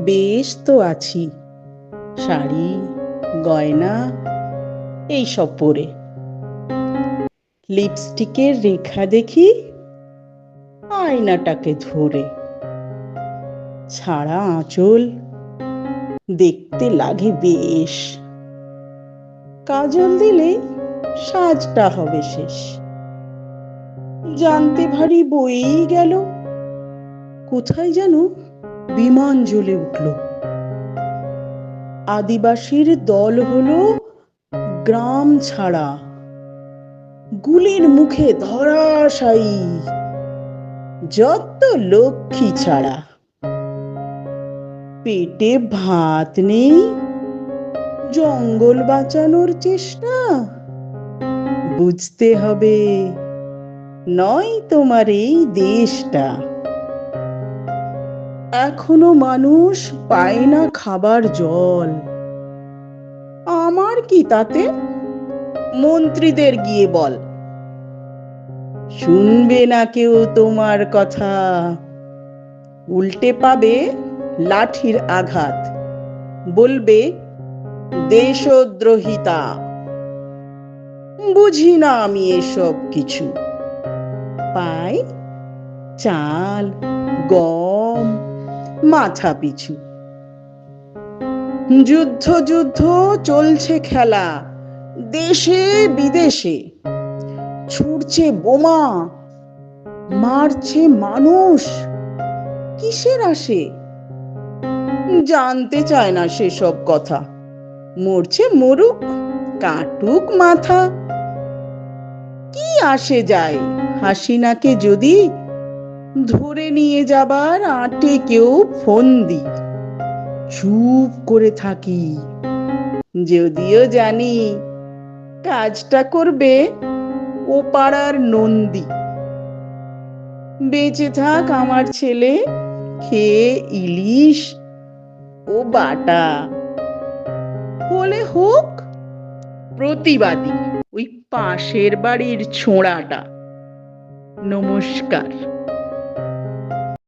বেশ তো আছি, শাড়ি গয়না এইসব পরে। লিপস্টিকের রেখা দেখি আয়নাটাকে ধরে, ছাড়া আঁচল দেখতে লাগে বেশ। কাজল দিলে সাজটা হবে শেষ। জানতে ভারী বয়েই গেল, কোথায় যেন বিমান জ্বলে উঠল। আদিবাসীর দল হলো গ্রাম ছাড়া, গুলির মুখে ধরাশায়ী যত লক্ষ্মী ছাড়া। পেটে ভাত নেই, জঙ্গল বাঁচানোর চেষ্টা বুঝতে হবে, নয় তোমার এই দেশটা। এখনো মানুষ পায় না খাবার জল, আমার কি তাতে, মন্ত্রীদের গিয়ে বল। শুনবে না কেউ তোমার কথা, উল্টে পাবে লাঠির আঘাত, বলবে দেশদ্রোহিতা। বুঝি না আমি এসব কিছু, পাই চাল গম মাথা পিছু। যুদ্ধ যুদ্ধ চলছে খেলা দেশে বিদেশে, ছুটছে বোমা, মারছে মানুষ, কিসের আসে? জানতে চায় না সেসব কথা, মরছে মরুক, কাটুক মাথা। কি আসে যায় হাসিনাকে যদি ধরে নিয়ে যাবার আটে কেউ ফন্দি। চুপ করে থাকি, যদিও জানি কাজটা করবে ও পাড়ার নন্দী। বেঁচে থাক আমার ছেলে, খেয়ে ইলিশ ও বাটা। হলে হোক প্রতিবাদী ওই পাশের বাড়ির ছোঁড়াটা। নমস্কার।